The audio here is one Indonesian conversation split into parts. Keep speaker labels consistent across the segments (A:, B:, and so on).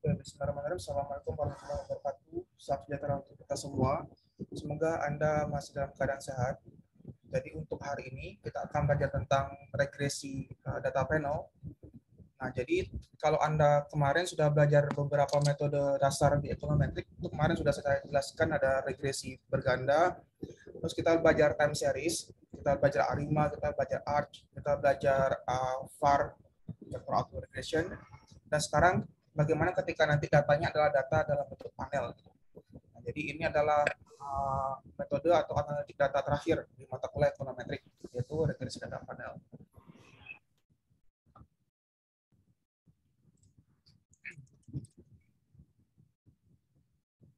A: Bismillahirrahmanirrahim. Assalamualaikum warahmatullahi wabarakatuh. Salam sejahtera untuk kita semua. Semoga Anda masih dalam keadaan sehat. Jadi untuk hari ini kita akan belajar tentang regresi data panel. Nah, jadi kalau Anda kemarin sudah belajar beberapa metode dasar di econometric, itu kemarin sudah saya jelaskan ada regresi berganda. Terus kita belajar time series, kita belajar ARIMA, kita belajar ARC, kita belajar VAR, vector output regression. Dan sekarang bagaimana ketika nanti datanya adalah data dalam bentuk panel. Nah, jadi ini adalah metode atau analitik data terakhir di mata kuliah econometric, yaitu regresi data panel.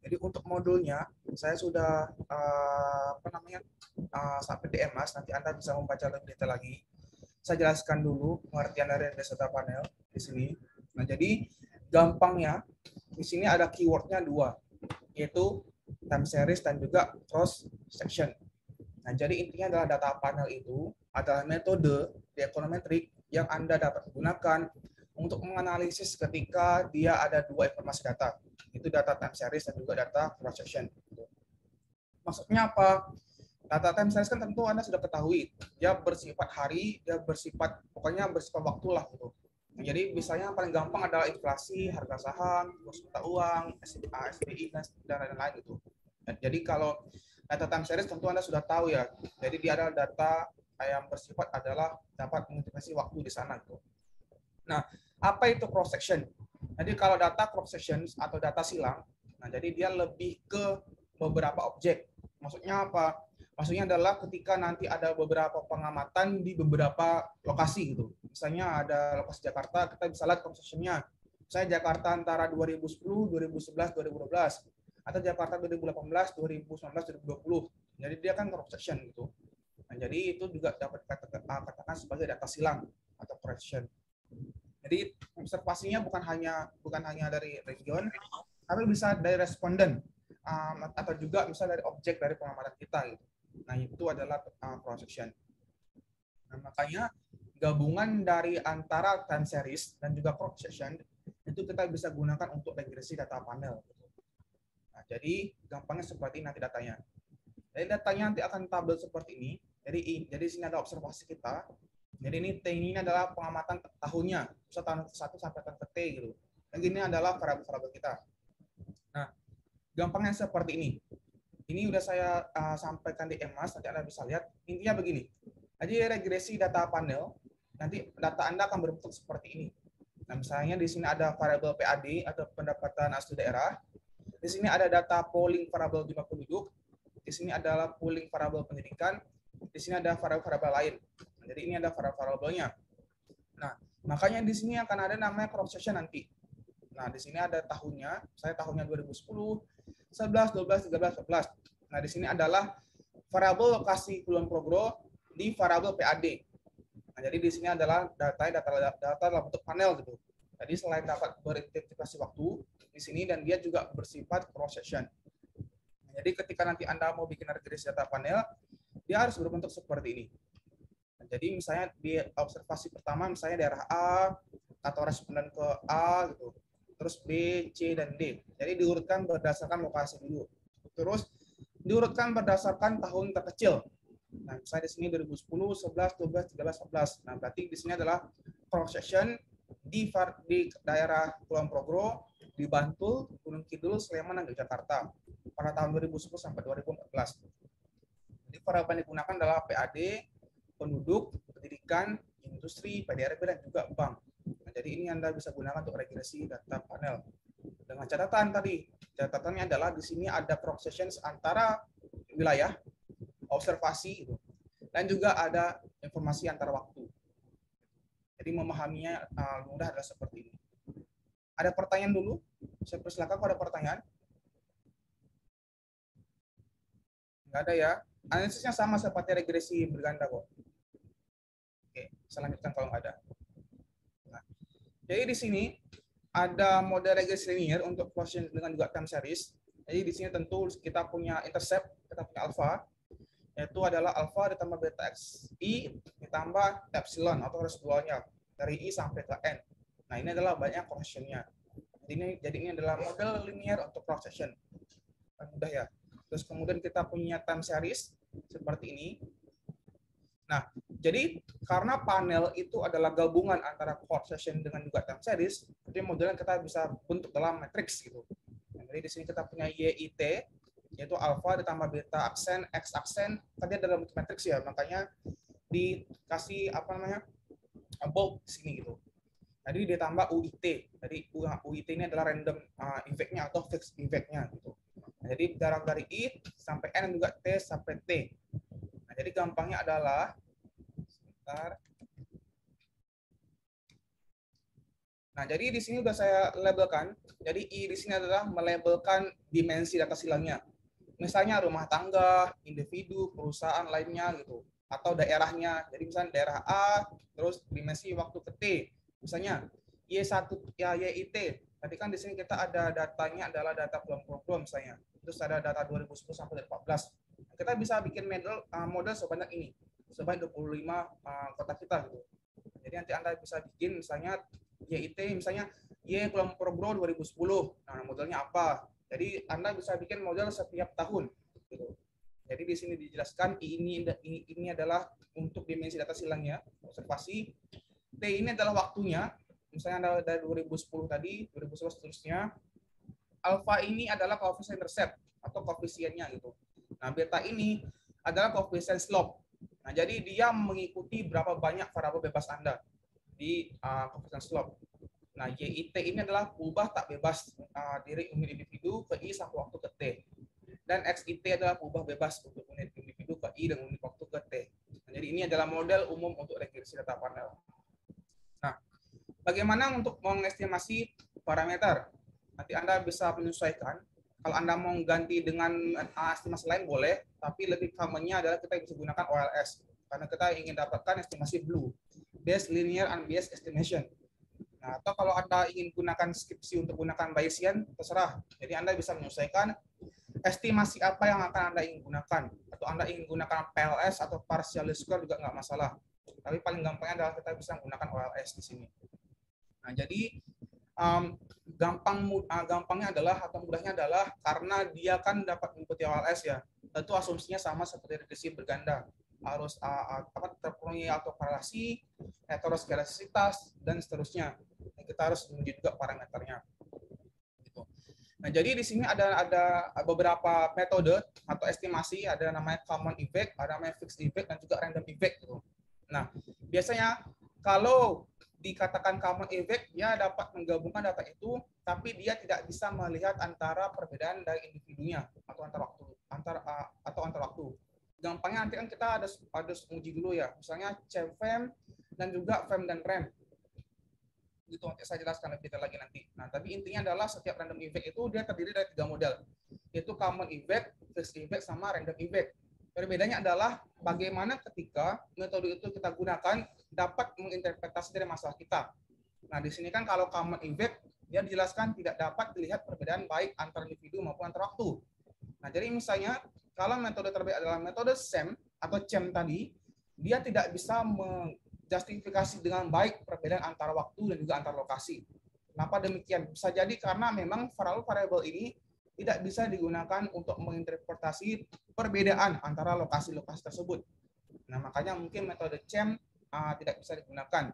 A: Jadi untuk modulnya saya sudah sampai di Mas, nanti Anda bisa membaca lebih detail lagi. Saya jelaskan dulu pengertian dari regresi data panel di sini. Nah, jadi gampangnya di sini ada keywordnya dua, yaitu time series dan juga cross section. Nah, jadi intinya adalah data panel itu adalah metode di econometric yang Anda dapat gunakan untuk menganalisis ketika dia ada dua informasi data. Itu data time series dan juga data cross section. Maksudnya apa? Data time series kan tentu Anda sudah ketahui, dia bersifat hari, dia bersifat pokoknya bersifat waktu lah gitu. Jadi misalnya paling gampang adalah inflasi, harga saham, kurs mata uang, SBI dan lain-lain gitu. Jadi kalau data time series tentu Anda sudah tahu ya. Jadi dia adalah data yang bersifat adalah dapat mengintegrasi waktu di sana gitu. Nah, apa itu cross section? Jadi kalau data cross section atau data silang, nah jadi dia lebih ke beberapa objek. Maksudnya apa? Maksudnya adalah ketika nanti ada beberapa pengamatan di beberapa lokasi gitu. Misalnya ada lokasi Jakarta, kita bisa lihat cross section-nya. Misalnya Jakarta antara 2010, 2011, 2012 atau Jakarta 2018, 2019, 2020. Jadi dia kan cross section gitu. Nah, jadi itu juga dapat katakan sebagai data silang atau cross section. Jadi observasinya bukan hanya dari region, tapi bisa dari responden atau juga bisa dari objek dari pengamatan kita gitu. Nah, itu adalah cross section. Nah, makanya gabungan dari antara time series dan juga cross section itu kita bisa gunakan untuk regresi data panel. Nah, jadi gampangnya seperti ini nanti datanya. Jadi datanya nanti akan tabel seperti ini. Jadi di sini ada observasi kita. Jadi ini adalah pengamatan tahunnya, bisa tahun ke-1 sampai tahun ke-T gitu. Dan ini adalah variabel-variabel kita. Nah, gampangnya seperti ini. Ini udah saya sampaikan di Mas, nanti Anda bisa lihat. Intinya begini. Jadi regresi data panel, nanti data Anda akan berbentuk seperti ini. Nah, misalnya di sini ada variabel PAD atau pendapatan asli daerah. Di sini ada data polling variabel jumlah penduduk. Di sini adalah polling variabel pendidikan. Di sini ada variabel lain. Jadi ini ada variabelnya. Nah, makanya di sini akan ada namanya cross section nanti. Nah, di sini ada tahunnya. Saya tahunnya 2010, 11, 12, 13, 14. Nah, di sini adalah variabel lokasi Kulon Progro di variabel PAD. Nah, jadi di sini adalah data dalam bentuk panel gitu. Jadi selain dapat beridentifikasi waktu di sini dan dia juga bersifat cross section. Nah, jadi ketika nanti Anda mau bikin regresi data panel, dia harus berbentuk seperti ini. Nah, jadi misalnya di observasi pertama misalnya daerah A atau responden ke A gitu. Terus B, C dan D. Jadi diurutkan berdasarkan lokasi dulu. Terus diurutkan berdasarkan tahun terkecil. Nah, misalnya di sini 2010, 11, 12, 13, 14. Nah, berarti di sini adalah cross section di daerah Kulon Progro, di Bantul, Gunung Kidul, Sleman, dan Jakarta pada tahun 2010 sampai 2014. Jadi variabel yang digunakan adalah PAD, penduduk, pendidikan, industri, PDRB, dan juga bank. Nah, jadi ini Anda bisa gunakan untuk regresi data panel. Dengan catatan tadi, catatannya adalah di sini ada cross section antara wilayah, observasi, dan juga ada informasi antar waktu. Jadi memahaminya mudah adalah seperti ini. Ada pertanyaan dulu? Saya persilakan kalau ada pertanyaan. Nggak ada ya? Analisisnya sama seperti regresi berganda kok. Oke, saya lanjutkan kalau nggak ada. Nah, jadi di sini ada model regresi linear untuk quotient dengan juga time series. Jadi di sini tentu kita punya intercept, kita punya alpha, yaitu adalah alpha ditambah beta x i ditambah epsilon atau residualnya dari i sampai ke n. Nah, ini adalah banyak quotient-nya. Jadi ini adalah model linear untuk cross section. Mudah ya. Terus kemudian kita punya time series seperti ini. Nah, jadi karena panel itu adalah gabungan antara cross section dengan juga time series, jadi modelnya kita bisa bentuk dalam matriks gitu. Nah, jadi di sini kita punya YIT, yaitu alpha ditambah beta aksen, X aksen, tadi dalam bentuk matriks ya, makanya dikasih apa namanya bold di sini gitu. Tadi ditambah UIT. Jadi UIT ini adalah random effect-nya atau fixed effect-nya gitu. Nah, jadi jarak dari I sampai N dan juga T sampai T. Nah, jadi gampangnya adalah sebentar. Nah, jadi di sini sudah saya labelkan. Jadi I di sini adalah melabelkan dimensi data silangnya. Misalnya rumah tangga, individu, perusahaan lainnya gitu, atau daerahnya. Jadi misalnya daerah A, terus dimensi waktu ke T. Misalnya Y1 ya YIT. Tadi kan di sini kita ada datanya adalah data program misalnya. Terus ada data 2010 sampai 2014. Kita bisa bikin model sebanyak ini. Sebanyak 25 kotak kita gitu. Jadi nanti Anda bisa bikin misalnya YIT misalnya Y kelompok Bro 2010. Nah, modelnya apa? Jadi Anda bisa bikin model setiap tahun gitu. Jadi di sini dijelaskan ini adalah untuk dimensi data silangnya, observasi. T ini adalah waktunya. Misalnya dari 2010 tadi, 2011 seterusnya. Alpha ini adalah koefisien intercept atau koefisiennya gitu. Nah, beta ini adalah koefisien slope. Nah, jadi dia mengikuti berapa banyak variabel bebas Anda di koefisien slope. Nah, YIT ini adalah ubah tak bebas dari unit individu ke I sampai waktu ke T. Dan XIT adalah ubah bebas untuk unit individu ke I dan unit waktu ke T. Nah, jadi ini adalah model umum untuk regresi data panel. Nah, bagaimana untuk mengestimasi parameter? Nanti Anda bisa menyesuaikan. Kalau Anda mau ganti dengan estimasi lain boleh, tapi lebih commonnya adalah kita bisa gunakan OLS. Karena kita ingin dapatkan estimasi blue, Bayes linear unbiased estimation. Nah, atau kalau Anda ingin gunakan skripsi untuk gunakan Bayesian, terserah. Jadi Anda bisa menyesuaikan estimasi apa yang akan Anda ingin gunakan. Atau Anda ingin gunakan PLS atau partial square juga nggak masalah. Tapi paling gampangnya adalah kita bisa menggunakan OLS di sini. Nah, jadi gampangnya adalah atau mudahnya adalah karena dia kan dapat mengikuti OLS ya. Tentu asumsinya sama seperti regresi berganda. Harus terpenuhi autokorelasi, heteroskedastisitas, dan seterusnya. Kita harus menunjuk juga parameternya. Gitu. Nah, jadi di sini ada beberapa metode atau estimasi, ada namanya common effect, ada namanya fixed effect, dan juga random effect. Gitu. Nah, biasanya kalau dikatakan common effect, dia dapat menggabungkan data itu, tapi dia tidak bisa melihat antara perbedaan dari individunya atau antar waktu. Gampangnya nanti kan kita ada uji dulu ya, misalnya CFEM dan juga FEM dan REM. Gitu, nanti saya jelaskan lebih detail lagi nanti. Nah, tapi intinya adalah setiap random effect itu dia terdiri dari 3 model, yaitu common effect, fixed effect, sama random effect. Perbedaannya adalah bagaimana ketika metode itu kita gunakan dapat menginterpretasi dari masalah kita. Nah, di sini kan kalau common effect, dia dijelaskan tidak dapat dilihat perbedaan baik antar individu maupun antar waktu. Nah, jadi misalnya kalau metode terbaik adalah metode SEM atau CEM tadi, dia tidak bisa menjustifikasi dengan baik perbedaan antar waktu dan juga antar lokasi. Kenapa demikian? Bisa jadi karena memang variabel ini tidak bisa digunakan untuk menginterpretasi perbedaan antara lokasi-lokasi tersebut. Nah, makanya mungkin metode CEM tidak bisa digunakan.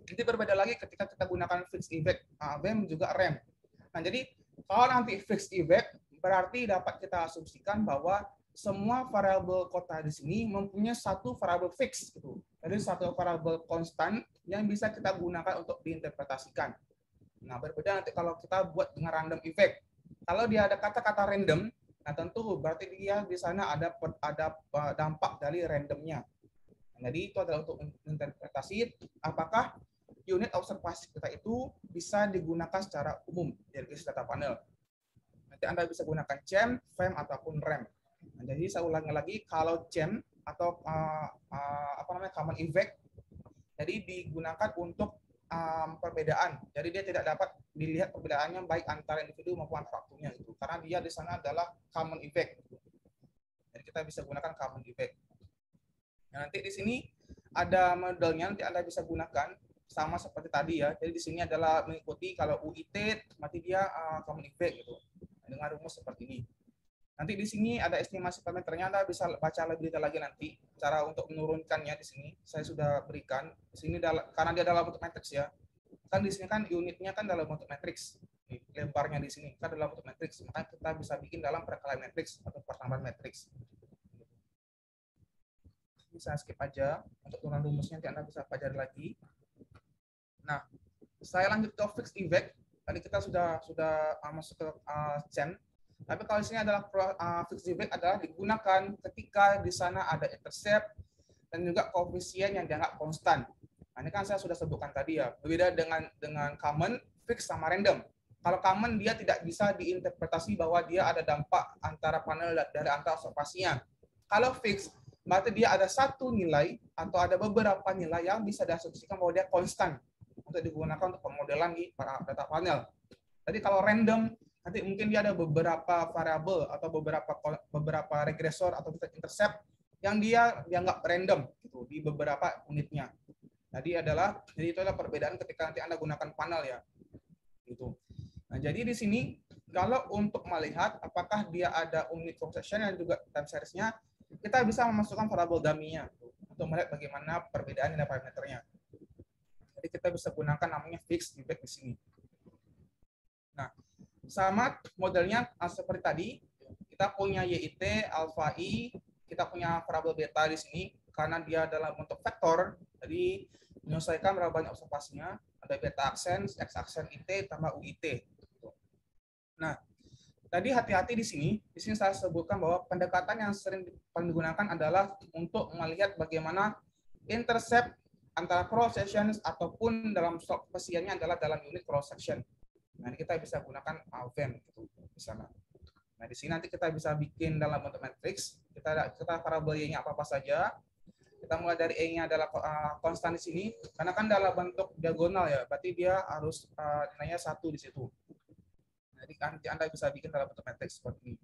A: Nanti berbeda lagi ketika kita gunakan fixed effect, BEM juga REM. Nah, jadi kalau nanti fixed effect berarti dapat kita asumsikan bahwa semua variabel kota di sini mempunyai satu variabel fix gitu. Jadi satu variabel konstan yang bisa kita gunakan untuk diinterpretasikan. Nah, berbeda nanti kalau kita buat dengan random effect. Kalau dia ada kata-kata random, nah tentu berarti dia di sana ada dampak dari randomnya. Jadi itu adalah untuk interpretasi apakah unit observasi kita itu bisa digunakan secara umum dari data panel. Nanti Anda bisa gunakan CEM, FEM, ataupun REM. Nah, jadi saya ulangi lagi, kalau CEM atau common effect, jadi digunakan untuk perbedaan. Jadi dia tidak dapat dilihat perbedaannya baik antara individu maupun antar waktunya gitu. Karena dia di sana adalah common effect. Jadi kita bisa gunakan common effect. Nah, nanti di sini ada modelnya, nanti Anda bisa gunakan. sama seperti tadi ya. Jadi di sini adalah mengikuti kalau UIT berarti dia common effect gitu. Dengan rumus seperti ini. Nanti di sini ada estimasi parameternya, Anda bisa baca lebih detail lagi nanti. Cara untuk menurunkannya di sini saya sudah berikan. Di sini karena dia dalam bentuk matriks ya. Kan di sini kan unitnya kan dalam bentuk matriks. Lebarnya di sini kan dalam bentuk matriks. Maka kita bisa bikin dalam perkalian matriks atau pertambahan matriks. Ini saya skip aja untuk turunan rumusnya, nanti Anda bisa pelajari lagi. Nah, saya lanjut ke fixed effect. Tadi kita sudah masuk ke chain. Tapi kalau di sini adalah fixed effect adalah digunakan ketika di sana ada intercept dan juga koefisien yang dianggap konstan. Nah, ini kan saya sudah sebutkan tadi ya. Berbeda dengan common, fixed sama random. Kalau common dia tidak bisa diinterpretasi bahwa dia ada dampak antara panel dari antara observasinya. Kalau fixed berarti dia ada satu nilai atau ada beberapa nilai yang bisa diasumsikan bahwa dia konstan untuk digunakan untuk pemodelan di data panel. Jadi kalau random nanti mungkin dia ada beberapa variabel atau beberapa regresor atau intercept yang dia dianggap random gitu di beberapa unitnya. Jadi itu adalah perbedaan ketika nanti Anda gunakan panel ya. Gitu. Nah, jadi di sini kalau untuk melihat apakah dia ada unit cross section dan juga time series-nya, kita bisa memasukkan variabel dummy-nya untuk melihat bagaimana perbedaan nilai parameternya. Jadi kita bisa gunakan namanya fixed effect di sini. Nah, sama modelnya seperti tadi, kita punya YIT, alpha I, kita punya variabel beta di sini karena dia dalam bentuk vektor, jadi menyelesaikan berapa banyak observasinya, ada beta aksen, x aksen IT tambah UIT. Nah, tadi hati-hati di sini saya sebutkan bahwa pendekatan yang sering digunakan adalah untuk melihat bagaimana intercept antara cross section ataupun dalam koefisiennya adalah dalam unit cross section. Nah, kita bisa gunakan VEM gitu di sana. Nah, di sini nanti kita bisa bikin dalam bentuk matriks. Kita variabel Y-nya apa saja. Kita mulai dari E-nya adalah konstan di sini karena kan dalam bentuk diagonal ya, berarti dia harus nilainya 1 di situ. Jadi nanti Anda bisa bikin dalam bentuk matriks seperti ini.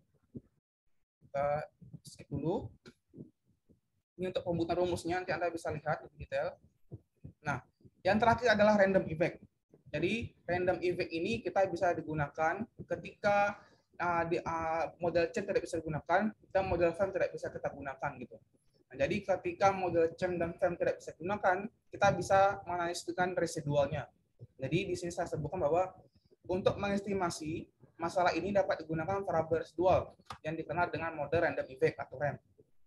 A: Kita skip dulu. Ini untuk pembuatan rumusnya, nanti Anda bisa lihat lebih detail. Nah, yang terakhir adalah random effect. Jadi, random effect ini kita bisa digunakan ketika model chain tidak bisa digunakan, dan model FEM tidak bisa kita gunakan gitu. Nah, jadi ketika model chain dan FEM tidak bisa digunakan, kita bisa menganalisis dengan residualnya. Jadi di sini saya sebutkan bahwa untuk mengestimasi masalah ini dapat digunakan variabel residual yang dikenal dengan model random effect atau RAM.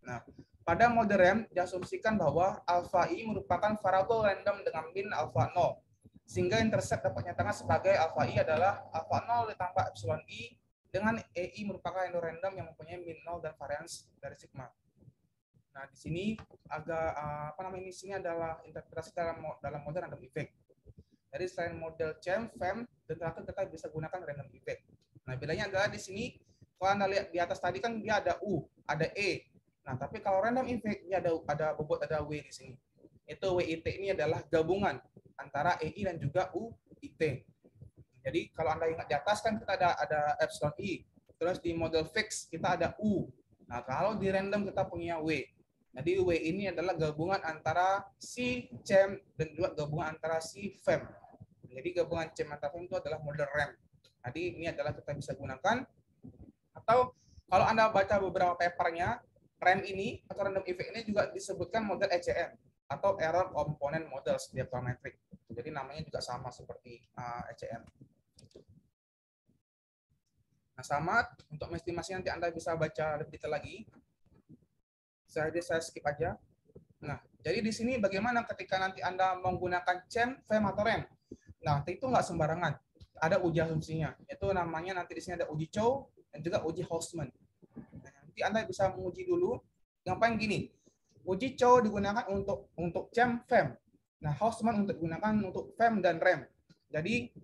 A: Nah, pada model RAM diasumsikan bahwa alpha I merupakan variabel random dengan min alpha 0. Sehingga intercept dapat nyatakan sebagai alpha I adalah alpha 0 ditambah epsilon I dengan EI merupakan random yang mempunyai min 0 dan varians dari sigma. Nah, di sini agak di sini adalah interpretasi dalam model random effect. Jadi selain model CHEM, FEM, dan terakhir kita bisa gunakan random effect. Nah, bedanya adalah di sini, kalau Anda lihat di atas tadi kan dia ada U, ada E. Nah, tapi kalau random effect, dia ada bobot, ada W di sini. Itu WIT ini adalah gabungan antara EI dan juga UIT. Jadi kalau Anda ingat di atas kan kita ada epsilon I. Terus di model fix kita ada U. Nah, kalau di random kita punya W. Jadi W ini adalah gabungan antara si CHEM dan juga gabungan antara si FEM. Jadi gabungan CHEM antara FEM itu adalah model RAM. Jadi ini adalah kita bisa gunakan. Atau kalau Anda baca beberapa papernya, RAM ini atau random effect ini juga disebutkan model ECM atau error component model diagrammetric. Jadi namanya juga sama seperti ECM. Nah, sama untuk estimasi nanti Anda bisa baca lebih detail lagi. Saya skip aja. Nah, jadi di sini bagaimana ketika nanti Anda menggunakan CHEM, FEM atau RAM? Nah, itu nggak sembarangan. Ada uji asumsinya. Itu namanya nanti di sini ada uji Chow dan juga uji Hausman. Nah, nanti Anda bisa menguji dulu. Ngapain gini? Uji Chow digunakan untuk CHEM, FEM. Nah, Hausman untuk digunakan untuk FEM dan RAM. Jadi,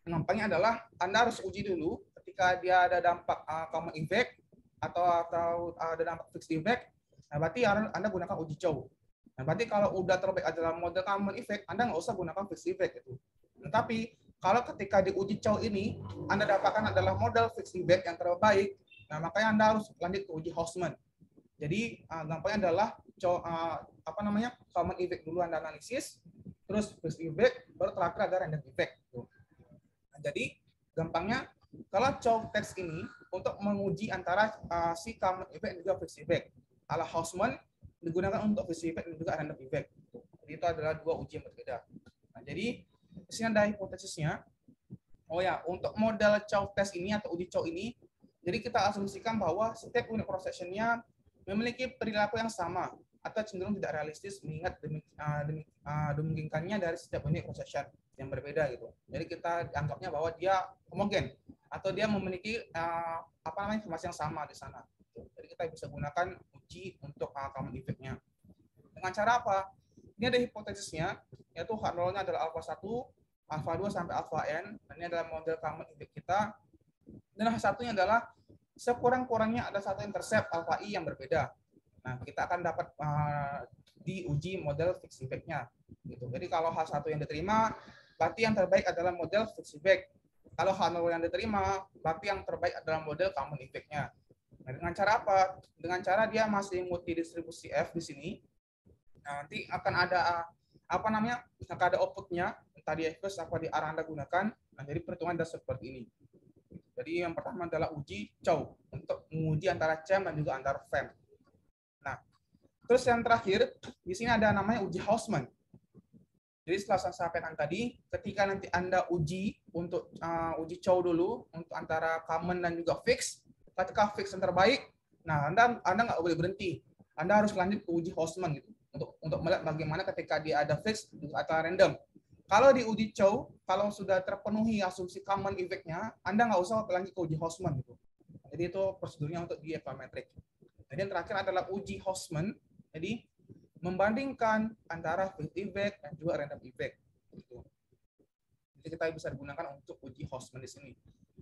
A: gampangnya adalah Anda harus uji dulu ketika dia ada dampak common effect atau ada dampak fixed effect. Nah, berarti Anda gunakan uji Chow. Nah, berarti kalau udah terbaik adalah model common effect, Anda nggak usah gunakan fixed effect itu. Nah, tapi kalau ketika di uji Chow ini Anda dapatkan adalah model fixed effect yang terbaik, nah makanya Anda harus lanjut ke uji Hausman. Jadi gampangnya adalah common effect dulu Anda analisis, terus fixed effect, baru terakhir ada random effect. Nah, jadi gampangnya kalau chow test ini untuk menguji antara si common effect dan juga fixed effect. Ala Hausman digunakan untuk fixed effect dan juga random effect. Jadi itu adalah dua uji yang berbeda. Nah, jadi di sini ada hipotesisnya. Oh ya, untuk model chow test ini atau uji chow ini, jadi kita asumsikan bahwa setiap unit cross sectionnya memiliki perilaku yang sama atau cenderung tidak realistis mengingat dimungkinkannya dari setiap unit cross section yang berbeda gitu. Jadi kita anggapnya bahwa dia homogen atau dia memiliki informasi yang sama di sana. Jadi kita bisa gunakan uji untuk common effect-nya. Dengan cara apa? Ini ada hipotesisnya, yaitu H0-nya adalah alpha 1, alpha 2 sampai alpha n. Dan ini adalah model common effect kita. Dan H1-nya adalah sekurang-kurangnya ada satu intercept alpha i yang berbeda. Nah, kita akan dapat diuji model fixed effect-nya. Gitu. Jadi kalau H1 yang diterima, berarti yang terbaik adalah model fixed effect. Kalau H0 yang diterima, berarti yang terbaik adalah model common effect-nya. Nah, dengan cara apa? Dengan cara dia masih multi distribusi F di sini. Nah, nanti akan ada akan ada output-nya, entah di F apa di arah Anda gunakan. Nah, jadi perhitungan adalah seperti ini. Jadi yang pertama adalah uji chow untuk menguji antara CHAM dan juga antara FEM. Nah, terus yang terakhir di sini ada namanya uji Hausman. Jadi setelah saya sampaikan tadi, ketika nanti Anda uji untuk uji chow dulu untuk antara common dan juga fix, ketika fix yang terbaik, nah Anda nggak boleh berhenti. Anda harus lanjut ke uji Hausman gitu untuk melihat bagaimana ketika dia ada fix atau random. Kalau di uji chow, kalau sudah terpenuhi asumsi common effect-nya, Anda nggak usah lanjut ke uji Hausman gitu. Jadi itu prosedurnya untuk di evaluametric. Jadi yang terakhir adalah uji Hausman. Jadi membandingkan antara fixed effect dan juga random effect. Gitu. Jadi kita bisa digunakan untuk uji Hausman di sini.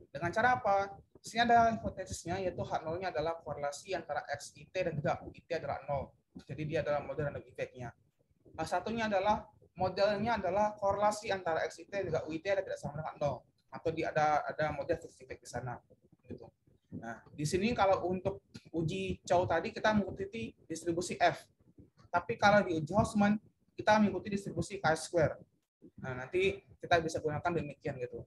A: Dengan cara apa? Di sini ada hipotesisnya, yaitu H0-nya adalah korelasi antara XIT dan juga UIT adalah 0. Jadi dia adalah model random effect-nya. H1-nya adalah modelnya adalah korelasi antara XIT dan juga UIT ada tidak sama dengan 0. Atau dia ada model fixed effect di sana. Gitu. Nah, di sini kalau untuk uji chow tadi kita mengikuti distribusi F. Tapi kalau di uji Hausman, kita mengikuti distribusi chi-square. Nah, nanti kita bisa gunakan demikian gitu.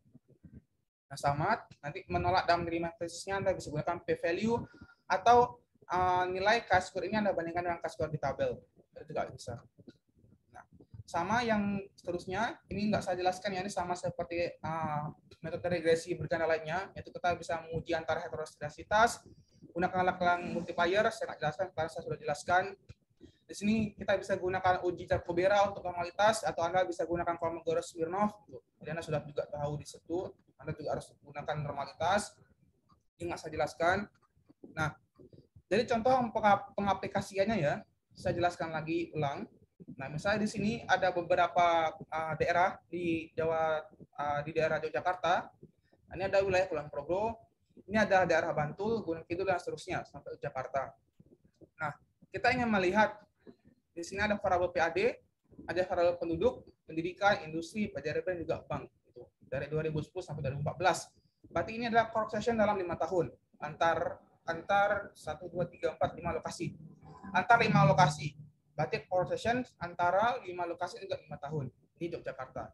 A: Nah, sama, nanti menolak dalam diri matrisnya Anda bisa gunakan p-value atau nilai chi-square ini Anda bandingkan dengan chi-square di tabel. Itu juga bisa. Nah, sama yang seterusnya, ini nggak saya jelaskan ya, ini sama seperti metode regresi berganda lainnya, yaitu kita bisa menguji antara heterosidasitas, gunakan alat multiplier, saya nggak jelaskan, karena saya sudah jelaskan. Di sini kita bisa gunakan uji Charcot-Bera untuk normalitas, atau Anda bisa gunakan Kolmogorov-Smirnov. Jadi Anda sudah juga tahu di situ. Anda juga harus gunakan normalitas. Ini nggak saya jelaskan. Nah, jadi contoh pengaplikasiannya ya, saya jelaskan lagi ulang. Nah, misalnya di sini ada beberapa daerah di Jawa, di daerah Yogyakarta. Ini ada wilayah Kulon Progo. Ini ada daerah Bantul, Gunung Kidul dan seterusnya sampai Jakarta. Nah, kita ingin melihat di sini ada variabel PAD, ada variabel penduduk, pendidikan, industri, pajak dan juga bank. Gitu. Dari 2010 sampai 2014. Berarti ini adalah cross section dalam 5 tahun. Antar 1, 2, 3, 4, 5 lokasi. Antar 5 lokasi. Berarti cross section antara 5 lokasi juga 5 tahun. Di Yogyakarta.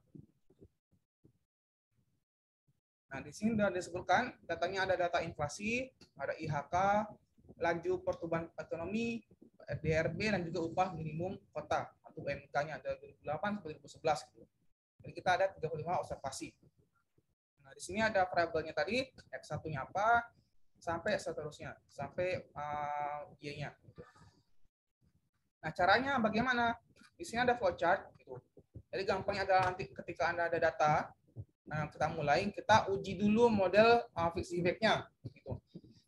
A: Nah, di sini sudah disebutkan, datanya ada data inflasi, ada IHK, laju pertumbuhan ekonomi, DRB dan juga upah minimum kota atau UMK-nya ada 2008 sampai 2011 gitu. Jadi kita ada 35 observasi. Nah, di sini ada variabelnya tadi, X1-nya apa sampai seterusnya, sampai Y-nya gitu. Nah, caranya bagaimana? Di sini ada flowchart gitu. Jadi gampangnya adalah nanti ketika Anda ada data, kita mulai, kita uji dulu model fixed effect-nya gitu.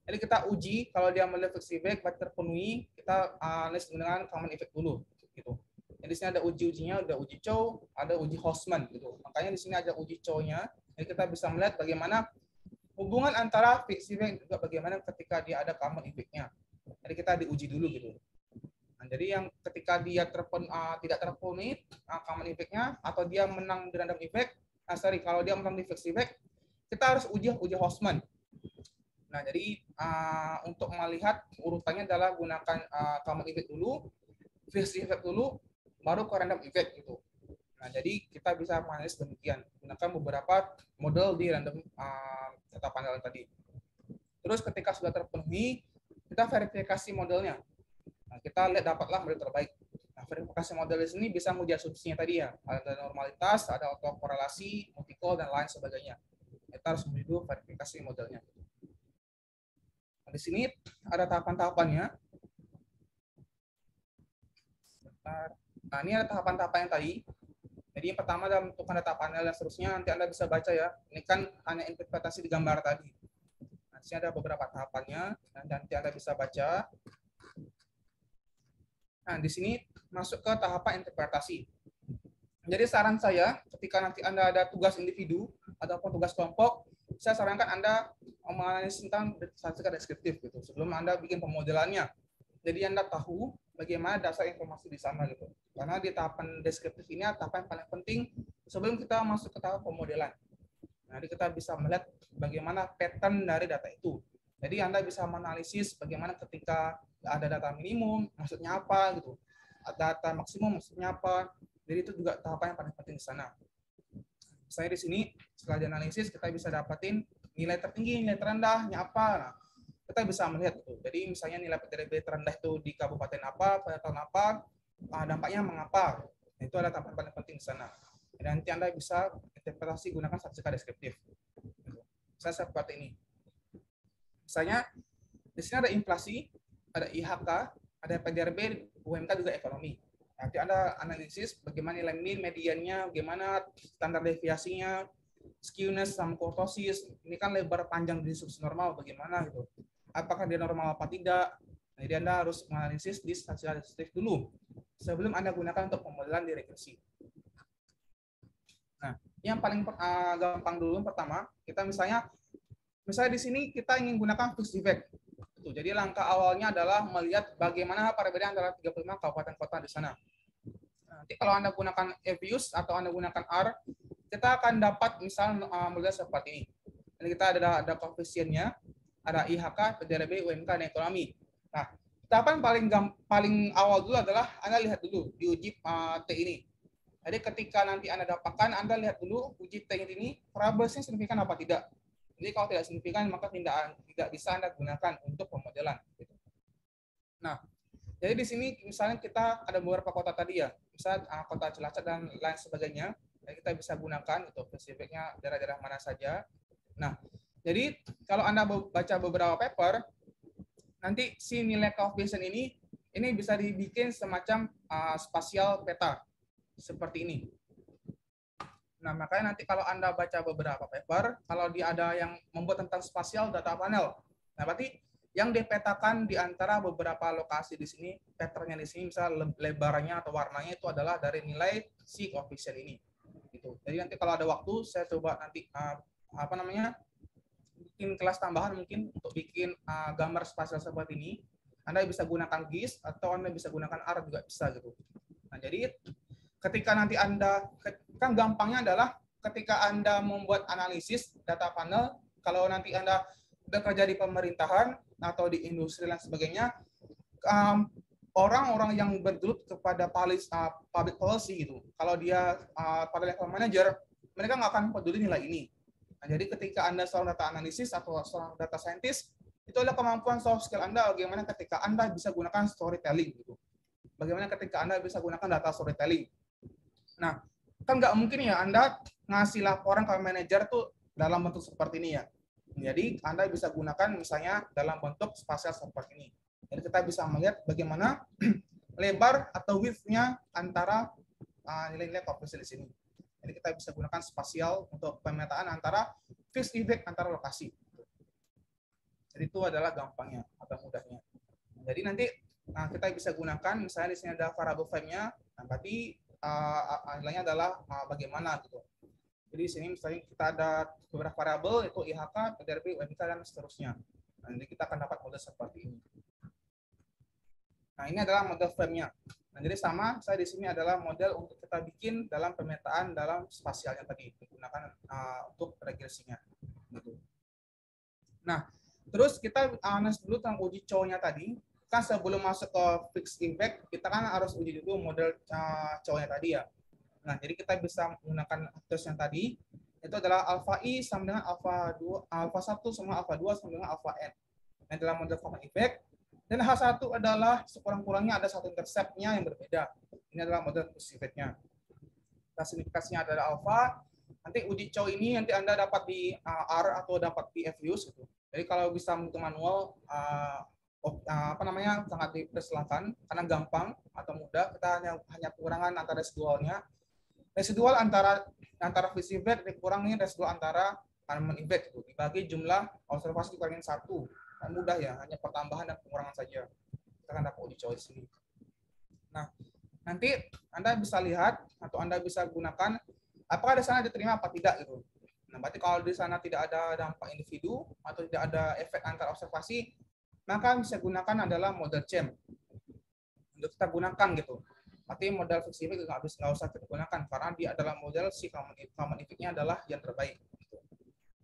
A: Jadi kita uji kalau dia model fixed effect terpenuhi, kita list dengan common effect dulu gitu. Jadi di sini ada ujinya, ada uji chow, ada uji Hausman gitu. Makanya di sini ada uji chow-nya. Jadi kita bisa melihat bagaimana hubungan antara fixed effect juga bagaimana ketika dia ada common effect-nya. Jadi kita diuji dulu gitu. Nah, jadi yang ketika dia tidak terpenuhi common effect-nya atau dia menang di random effect, kalau dia menang di fixed effect, kita harus uji Hausman. Nah, jadi untuk melihat urutannya adalah gunakan common effect dulu, fixed effect dulu, baru ke random effect gitu. Nah, jadi kita bisa menganalisis demikian gunakan beberapa model di random data panel tadi. Terus ketika sudah terpenuhi, kita verifikasi modelnya. Nah, kita lihat dapatlah model terbaik. Nah, verifikasi model di sini bisa menguji asumsinya tadi ya. Ada normalitas, ada autokorelasi, multicol, dan lain sebagainya. Kita harus menuju verifikasi modelnya. Nah, di sini ada tahapan-tahapannya. Nah, ini ada tahapan-tahapan yang tadi. Jadi yang pertama adalah menentukan data panel dan seterusnya. Nanti Anda bisa baca ya. Ini kan hanya interpretasi di gambar tadi. Nah, di sini ada beberapa tahapannya. Dan nanti Anda bisa baca. Nah, di sini masuk ke tahapan interpretasi. Jadi saran saya, ketika nanti Anda ada tugas individu ataupun tugas kelompok, saya sarankan Anda menganalisis tentang statistika deskriptif gitu, sebelum Anda bikin pemodelannya. Jadi Anda tahu bagaimana dasar informasi di sana gitu. Karena di tahapan deskriptif ini tahapan yang paling penting sebelum kita masuk ke tahap pemodelan. Nanti kita bisa melihat bagaimana pattern dari data itu. Jadi Anda bisa menganalisis bagaimana ketika ada data minimum, maksudnya apa gitu. Data maksimum maksudnya apa. Jadi itu juga tahapan yang paling penting di sana. Saya di sini setelah dianalisis kita bisa dapatin nilai tertinggi, nilai terendahnya apa. Nah, kita bisa melihat itu. Jadi misalnya nilai PDB terendah itu di kabupaten apa, pada tahun apa, dampaknya mengapa. Nah, itu adalah tahapan paling penting di sana. Dan nanti Anda bisa interpretasi gunakan statistika deskriptif. Saya seperti ini. Misalnya di sini ada inflasi, ada IHK, ada PDRB, UMK juga ekonomi. Nanti Anda analisis bagaimana nilai min, mediannya, bagaimana standar deviasinya, skewness sama kurtosis. Ini kan lebar panjang distribusi normal bagaimana gitu. Apakah dia normal apa tidak? Jadi Anda harus menganalisis di statistika deskriptif dulu sebelum Anda gunakan untuk pemodelan di regresi. Nah, yang paling gampang dulu pertama, kita misalnya di sini kita ingin gunakan fixed effect. Jadi langkah awalnya adalah melihat bagaimana perbedaan antara 35 kabupaten kota di sana. Nanti kalau Anda gunakan EVIUS atau Anda gunakan R, kita akan dapat misal model seperti ini. Jadi kita ada koefisiennya, ada IHK, PDRB, UMK, dan ekonomi. Nah, tahapan paling awal dulu adalah Anda lihat dulu di uji T ini. Jadi ketika nanti Anda dapatkan, Anda lihat dulu uji T ini variabelnya signifikan apa tidak. Jadi kalau tidak signifikan, maka tidak bisa Anda gunakan untuk pemodelan. Nah, jadi di sini misalnya kita ada beberapa kota tadi ya, misalnya kota Cilacap dan lain sebagainya, kita bisa gunakan untuk spesifiknya daerah-daerah mana saja. Nah, jadi kalau Anda baca beberapa paper, nanti si nilai koefisien ini bisa dibikin semacam spasial peta seperti ini. Nah, makanya nanti kalau Anda baca beberapa paper, kalau dia ada yang membuat tentang spasial data panel, nah berarti yang dipetakan di antara beberapa lokasi di sini, patternnya di sini, misalnya lebarnya atau warnanya itu adalah dari nilai si koefisien ini. Gitu. Jadi nanti kalau ada waktu, saya coba nanti bikin kelas tambahan mungkin untuk bikin gambar spasial seperti ini. Anda bisa gunakan GIS atau Anda bisa gunakan R juga bisa gitu. Nah, jadi ketika nanti Anda, kan gampangnya adalah ketika Anda membuat analisis data panel, kalau nanti Anda bekerja di pemerintahan atau di industri dan sebagainya, orang-orang yang bergelut kepada public policy gitu, kalau dia pada level manager, mereka nggak akan peduli nilai ini. Nah, jadi ketika Anda seorang data analisis atau seorang data scientist, itu adalah kemampuan soft skill Anda bagaimana ketika Anda bisa gunakan storytelling gitu. Bagaimana ketika Anda bisa gunakan data storytelling. Nah, kan nggak mungkin ya Anda ngasih laporan ke manajer tuh dalam bentuk seperti ini ya. Jadi Anda bisa gunakan misalnya dalam bentuk spasial seperti ini. Jadi kita bisa melihat bagaimana lebar atau width-nya antara nilai-nilai koefisien di sini. Jadi kita bisa gunakan spasial untuk pemetaan antara fixed effect antara lokasi. Jadi itu adalah gampangnya atau mudahnya. Jadi nanti kita bisa gunakan misalnya di sini ada variable frame-nya, nah berarti nilainya adalah bagaimana gitu. Jadi di sini misalnya kita ada beberapa variabel itu IHK, PDRB, UMK dan seterusnya. Nah, nanti kita akan dapat model seperti ini. Nah, ini adalah model frame-nya. Nah, jadi sama saya di sini adalah model untuk kita bikin dalam pemetaan dalam spasialnya tadi digunakan untuk regresinya. Gitu. Nah, terus kita analis dulu tentang uji cowoknya tadi. Kan sebelum masuk ke fixed effect, kita kan harus uji dulu model cowoknya tadi ya. Nah, jadi kita bisa menggunakan terus yang tadi, itu adalah alpha I sama dengan alpha 2, alpha 1 sama alpha 2 sama dengan alpha N. Yang dalam model common effect. Dan H1 adalah sekurang-kurangnya ada satu intercept-nya yang berbeda. Ini adalah model effect-nya. Klasifikasinya adalah alpha. Nanti uji cow ini nanti Anda dapat di R atau dapat di FUS gitu. Jadi kalau bisa menghitung manual sangat dipersilakan karena gampang atau mudah. Kita hanya pengurangan antara residualnya. Residual antara phase effect dikurangi residual antara common effect itu dibagi jumlah observasi dikurangin 1. Kan mudah ya, hanya pertambahan dan pengurangan saja. Kita akan dapat uji cow di sini. Nah, nanti Anda bisa lihat atau Anda bisa gunakan apakah di sana diterima apa tidak gitu. Nah, berarti kalau di sana tidak ada dampak individu atau tidak ada efek antar observasi, maka bisa gunakan adalah model CHAM untuk kita gunakan gitu. Berarti model fixed effect nggak usah kita gunakan karena dia adalah model si common effect-nya adalah yang terbaik. Gitu.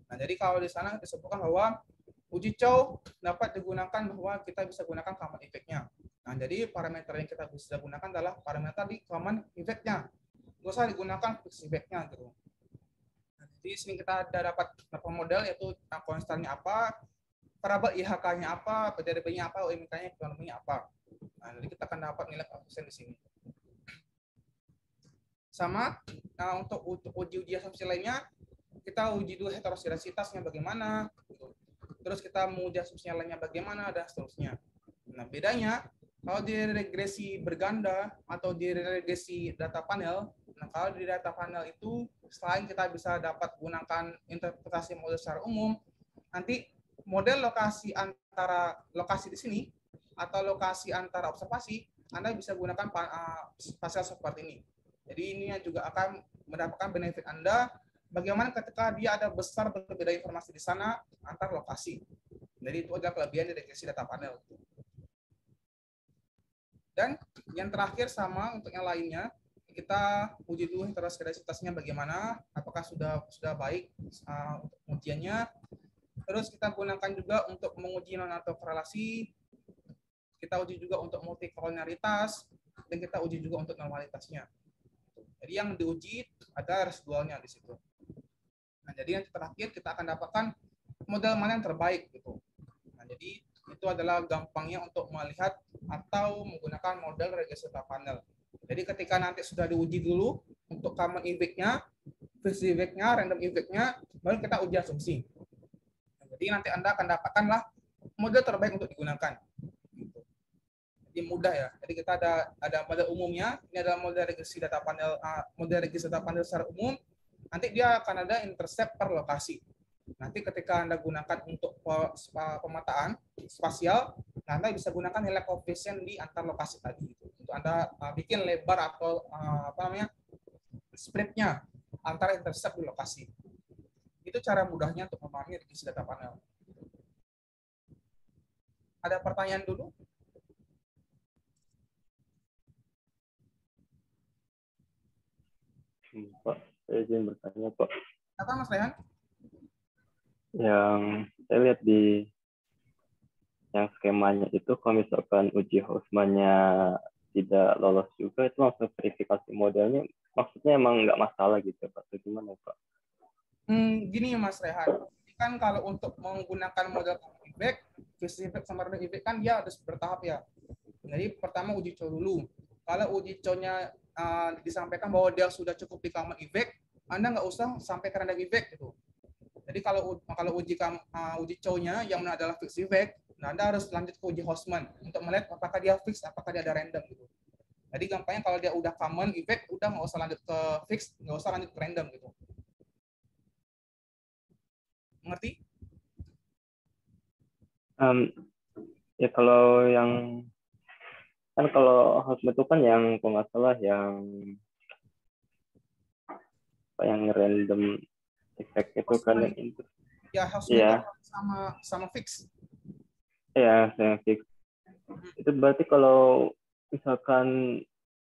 A: Nah, jadi kalau di sana disebutkan bahwa uji cow dapat digunakan bahwa kita bisa gunakan common effect-nya. Nah, jadi parameter yang kita bisa gunakan adalah parameter di common effect-nya. Nggak usah digunakan fixed effect-nya gitu. Nah, di sini kita ada dapat beberapa model yaitu konstannya apa, variabel IHK-nya apa, PDB-nya apa, UMK-nya, ekonominya apa. Nah, jadi kita akan dapat nilai koefisien di sini. Sama untuk uji asumsi lainnya, kita uji dulu heterosidiasitasnya bagaimana, gitu. Terus kita mau uji asumsinya lainnya bagaimana, dan seterusnya. Nah, bedanya, kalau di regresi berganda atau di regresi data panel, nah kalau di data panel itu, selain kita bisa dapat gunakan interpretasi model secara umum, nanti model lokasi antara lokasi di sini, atau lokasi antara observasi, Anda bisa gunakan spasial seperti ini. Jadi ini juga akan mendapatkan benefit Anda bagaimana ketika dia ada besar berbeda informasi di sana antar lokasi. Jadi itu adalah kelebihan dari regresi data panel. Dan yang terakhir sama untuk yang lainnya, kita uji dulu heterosidiasitasnya bagaimana, apakah sudah baik untuk ujiannya. Terus kita gunakan juga untuk menguji non-auto korelasi, kita uji juga untuk multikolonialitas, dan kita uji juga untuk normalitasnya. Jadi yang diuji ada residualnya di situ. Nah, jadi yang terakhir kita akan dapatkan model mana yang terbaik gitu. Nah, jadi itu adalah gampangnya untuk melihat atau menggunakan model regresi data panel. Jadi ketika nanti sudah diuji dulu untuk common effect-nya, phase effect-nya, random effect-nya, baru kita uji asumsi. Nah, jadi nanti Anda akan dapatkanlah model terbaik untuk digunakan. Jadi mudah ya. Jadi kita ada model umumnya. Ini adalah model regresi data panel, secara umum. Nanti dia akan ada intercept per lokasi. Nanti ketika Anda gunakan untuk pemetaan spasial, Anda bisa gunakan nilai koefisien di antar lokasi tadi. Untuk Anda bikin lebar atau spread-nya antara intercept di lokasi. Itu cara mudahnya untuk memahami regresi data panel. Ada pertanyaan dulu?
B: Pak, saya izin bertanya, Pak.
A: Apa, Mas Rehan?
B: Yang saya lihat di yang skemanya itu, kalau misalkan uji Hausmann-nya tidak lolos juga, itu langsung verifikasi modelnya, maksudnya emang nggak masalah gitu, Pak? Itu gimana, Pak?
A: Gini, Mas Rehan. Kan kalau untuk menggunakan model effect, phase effect sama random effect kan dia harus bertahap ya. Jadi pertama uji cow dulu. Kalau uji cow-nya disampaikan bahwa dia sudah cukup di common effect, Anda nggak usah sampai ke random effect gitu. Jadi kalau uji cow-nya yang mana adalah fixed effect, nah Anda harus lanjut ke uji Hausmann untuk melihat apakah dia fix, apakah dia ada random gitu. Jadi gampangnya kalau dia udah common effect, udah nggak usah lanjut ke fix, nggak usah lanjut ke random gitu. Mengerti?
B: Ya kalau yang kan kalau Hausmann itu kan yang kalau nggak salah yang random effect itu kan yang itu.
A: Ya Hausmann sama fix.
B: Ya, saya fix. Itu berarti kalau misalkan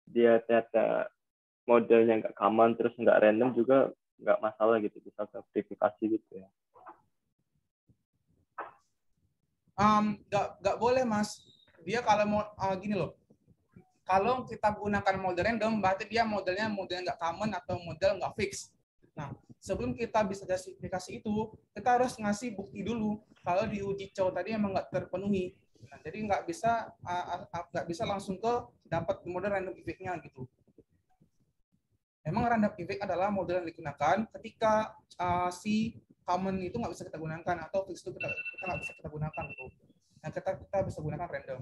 B: dia ternyata modelnya nggak common terus nggak random juga nggak masalah gitu, bisa verifikasi gitu ya?
A: Nggak boleh, Mas. Dia kalau mau gini loh, Kalau kita gunakan model random, berarti dia modelnya nggak common atau model nggak fix. Nah, sebelum kita bisa justifikasi itu, kita harus ngasih bukti dulu kalau di uji cow tadi emang nggak terpenuhi. Nah, jadi nggak bisa langsung ke dapat model random effect-nya gitu. Memang random effect adalah model yang digunakan ketika si common itu nggak bisa kita gunakan atau fix itu kita nggak bisa kita gunakan gitu. Nah, kita bisa gunakan random.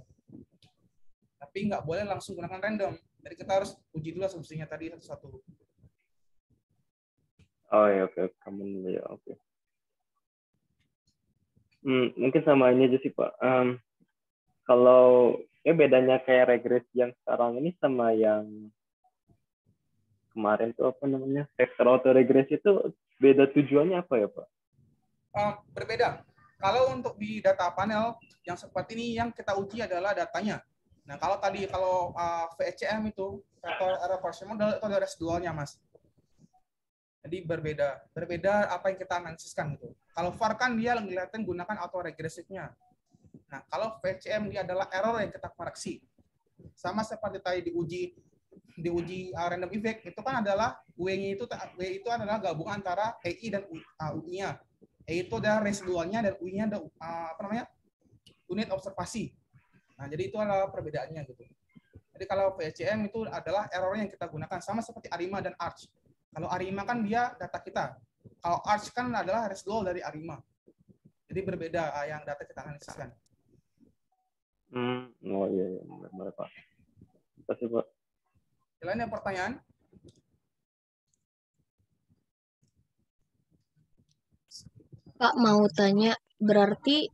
A: Tapi nggak boleh langsung gunakan random. Jadi kita harus uji dulu asumsinya tadi satu-satu.
B: Oh ya, oke, common ya, oke. Mungkin sama ini aja sih Pak. Kalau bedanya kayak regresi yang sekarang ini sama yang kemarin tuh apa namanya, vector autoregresi itu beda tujuannya apa ya Pak?
A: Berbeda. Kalau untuk di data panel yang seperti ini yang kita uji adalah datanya. Nah, kalau VECM itu vector error correction model itu ada residualnya, Mas. Jadi berbeda apa yang kita analisiskan gitu. Kalau VAR kan dia kelihatan gunakan autoregresifnya. Nah, kalau VCM dia adalah error yang kita koreksi. Sama seperti tadi diuji random effect itu kan adalah W-nya itu adalah gabungan antara EI dan UI-nya. E itu adalah residualnya dan UI-nya ada unit observasi. Nah, jadi itu adalah perbedaannya gitu. Jadi kalau VCM itu adalah error yang kita gunakan sama seperti ARIMA dan ARCH. Kalau ARIMA kan dia data kita. Kalau ARCH kan adalah residual dari ARIMA. Jadi berbeda yang data kita analisiskan.
B: Oh iya, benar Pak. Terima kasih Pak.
A: Lainnya pertanyaan?
C: Pak mau tanya, berarti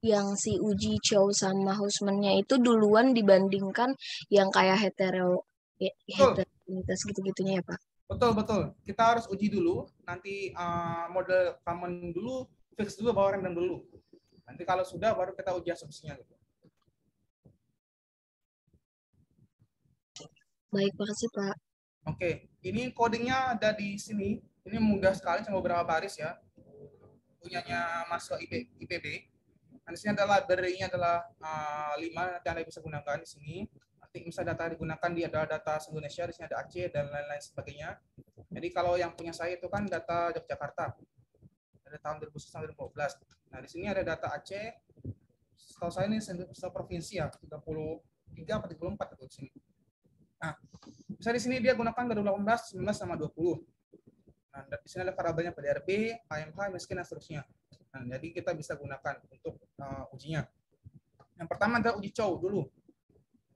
C: yang si uji Chow sama Houseman-nya itu duluan dibandingkan yang kayak heterogenitas gitu-gitunya ya Pak?
A: Betul. Kita harus uji dulu, nanti model common dulu, fix dulu, bawa random dulu. Nanti kalau sudah baru kita uji asumsinya. Gitu.
C: Baik, makasih Pak.
A: Oke, ini codingnya ada di sini. Ini mudah sekali, cuma beberapa baris ya. Punyanya mahasiswa IPB. Nah, di sini adalah library-nya adalah 5 nanti Anda bisa gunakan di sini. Nanti misalnya data digunakan di adalah data Indonesia, di sini ada Aceh dan lain-lain sebagainya. Jadi kalau yang punya saya itu kan data Yogyakarta. Dari tahun 2011 sampai 2015. Nah, di sini ada data Aceh. Setahu saya ini provinsi ya, 33 atau 34 di sini. Nah, misalnya di sini dia gunakan dari 18, 19 sama 20. Nah, di sini ada variabelnya PDRB, AMH, miskin, dan seterusnya. Nah, jadi kita bisa gunakan untuk ujinya. Yang pertama adalah uji Chow dulu.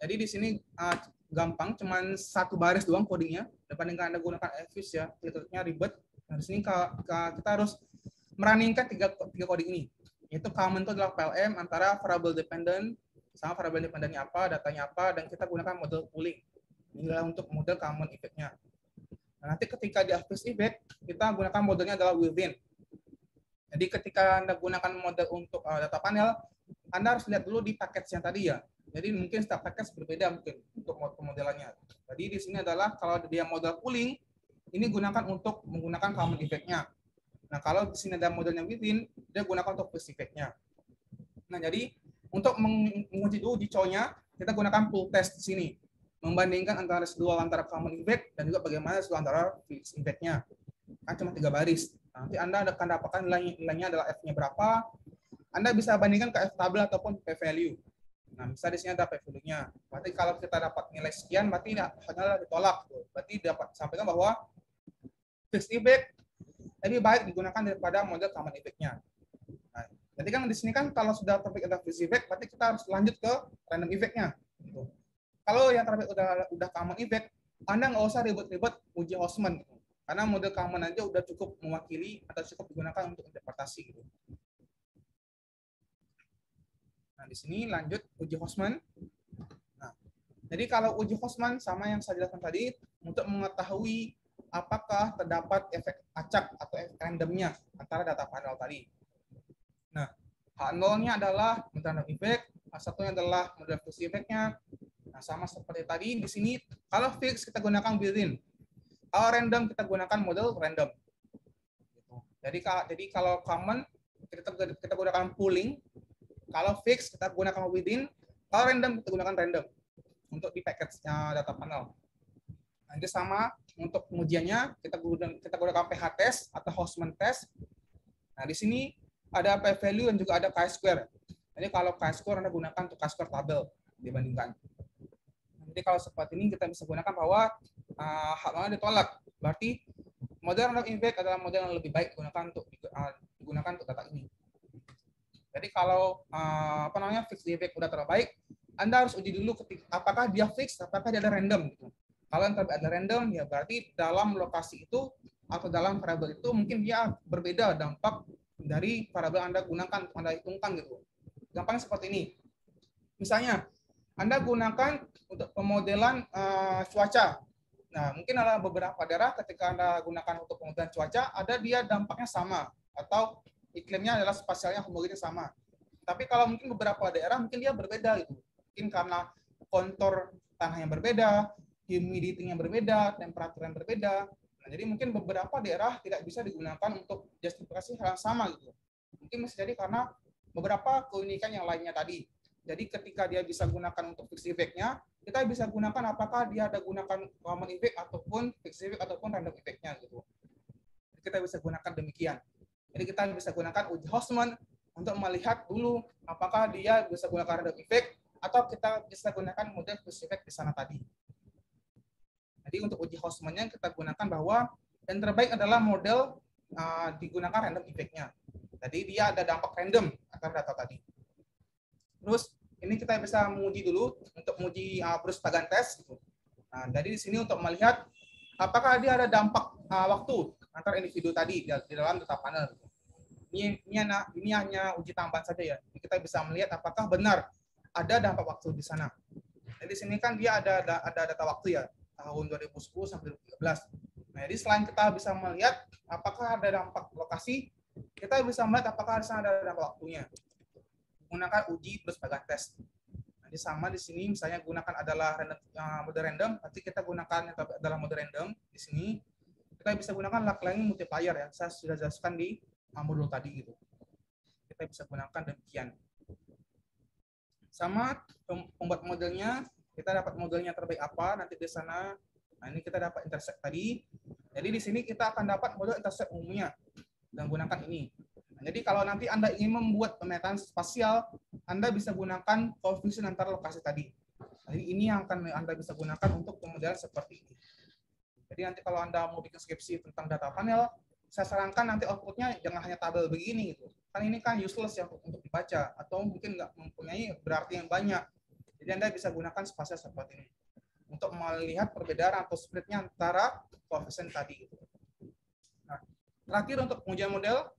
A: Jadi di sini gampang, cuman satu baris doang codingnya. Dibandingkan Anda gunakan FIS ya, filternya ribet. Nah, di sini kita harus merunningkan tiga coding ini. Yaitu common itu adalah PLM antara variable dependent sama variable dependentnya apa, datanya apa, dan kita gunakan model pooling. Inilah untuk model common effect-nya. Nah, nanti ketika di FIS effect, kita gunakan modelnya adalah within. Jadi ketika Anda gunakan model untuk data panel, Anda harus lihat dulu di package yang tadi ya. Jadi mungkin setiap package berbeda mungkin untuk pemodelannya. Jadi di sini adalah kalau dia model pooling, ini gunakan untuk menggunakan common effect-nya. Nah, kalau di sini ada modelnya within, dia gunakan untuk fixed effect-nya. Nah, jadi untuk menguji dulu di Chow-nya, kita gunakan pool test di sini. Membandingkan antara residual antara common effect dan juga bagaimana residual antara fixed effect-nya. Kan cuma 3 baris. Nanti Anda akan dapatkan nilainya adalah F-nya berapa. Anda bisa bandingkan ke F-tabel ataupun P-value. Nah, misalnya di sini ada P-value-nya. Berarti kalau kita dapat nilai sekian, berarti hanya ditolak. Berarti dapat sampaikan bahwa fixed effect lebih baik digunakan daripada model common effect-nya. Nah, jadi kan di sini kan kalau sudah topik ada fixed effect, berarti kita harus lanjut ke random effect-nya. Gitu. Kalau yang terakhir udah common effect, Anda nggak usah ribet-ribet uji Houseman. Gitu. Karena model common aja udah cukup mewakili atau cukup digunakan untuk interpretasi gitu. Nah, di sini lanjut uji Houseman. Nah, jadi kalau uji Houseman sama yang saya jelaskan tadi untuk mengetahui apakah terdapat efek acak atau efek randomnya antara data panel tadi. Nah, H0-nya adalah model effect, H1-nya adalah model fixed effect-nya. Nah, sama seperti tadi di sini kalau fix kita gunakan built-in. Kalau random kita gunakan model random. Jadi kalau common kita gunakan pooling. Kalau fix kita gunakan within. Kalau random kita gunakan random. untuk di package data panel. Nanti sama untuk pengujiannya kita gunakan PH test atau Hostman test. Nah, di sini ada p-value dan juga ada chi-square. Jadi kalau chi-square Anda gunakan untuk chi-square tabel dibandingkan. Jadi kalau seperti ini kita bisa gunakan bahwa hal mana ditolak. Berarti model random effect adalah model yang lebih baik digunakan untuk data ini. Jadi kalau fixed effect udah terbaik, Anda harus uji dulu apakah dia fix, apakah dia ada random gitu. Kalau yang terbaik ada random, ya berarti dalam lokasi itu atau dalam variabel itu mungkin dia berbeda dampak dari variabel Anda gunakan, Anda hitungkan gitu. Gampang seperti ini. Misalnya, Anda gunakan untuk pemodelan cuaca. Nah, mungkin ada beberapa daerah ketika Anda gunakan untuk pemodelan cuaca, ada dia dampaknya sama, atau iklimnya adalah spasialnya homogennya sama. Tapi kalau mungkin beberapa daerah, mungkin dia berbeda gitu. Mungkin karena kontur tanah yang berbeda, humidity yang berbeda, temperatur yang berbeda. Nah, jadi mungkin beberapa daerah tidak bisa digunakan untuk justifikasi hal yang sama gitu. Mungkin bisa jadi karena beberapa keunikan yang lainnya tadi. Jadi ketika dia bisa gunakan untuk fixed effect-nya, kita bisa gunakan apakah dia ada gunakan common effect ataupun fixed effect ataupun random effect-nya gitu. Jadi kita bisa gunakan demikian. Jadi kita bisa gunakan uji Hostman untuk melihat dulu apakah dia bisa gunakan random effect atau kita bisa gunakan model fixed effect di sana tadi. Jadi untuk uji Hostman-nya kita gunakan bahwa yang terbaik adalah model digunakan random effect-nya. Jadi dia ada dampak random akan data tadi. Terus ini kita bisa menguji dulu untuk menguji Bruce-Pagan test. Gitu. Nah, jadi di sini untuk melihat apakah dia ada dampak waktu antar individu tadi di dalam data panel. Ini hanya uji tambahan saja ya. Kita bisa melihat apakah benar ada dampak waktu di sana. Jadi di sini kan dia ada data waktu ya, tahun 2010 sampai 2013. Nah, jadi selain kita bisa melihat apakah ada dampak lokasi, kita bisa melihat apakah di sana ada dampak waktunya. Gunakan uji Bruce-Pagan test. Jadi sama di sini misalnya gunakan adalah mode random, nanti kita gunakan yang adalah mode random di sini. Kita bisa gunakan log-lining multiplier ya. Saya sudah jelaskan di modul tadi gitu. Kita bisa gunakan demikian. Sama pembuat modelnya, kita dapat modelnya terbaik apa nanti di sana. Nah, ini kita dapat intercept tadi. Jadi di sini kita akan dapat model intercept umumnya dan gunakan ini. Nah, jadi kalau nanti Anda ingin membuat pemetaan spasial, Anda bisa gunakan coefficient antara lokasi tadi. Jadi ini yang akan Anda bisa gunakan untuk pemodelan seperti ini. Jadi nanti kalau Anda mau bikin skripsi tentang data panel, saya sarankan nanti outputnya jangan hanya tabel begini gitu. Kan ini kan useless ya untuk dibaca atau mungkin nggak mempunyai berarti yang banyak. Jadi Anda bisa gunakan spasial seperti ini untuk melihat perbedaan atau splitnya antara coefficient tadi. Gitu. Nah, terakhir untuk pengujian model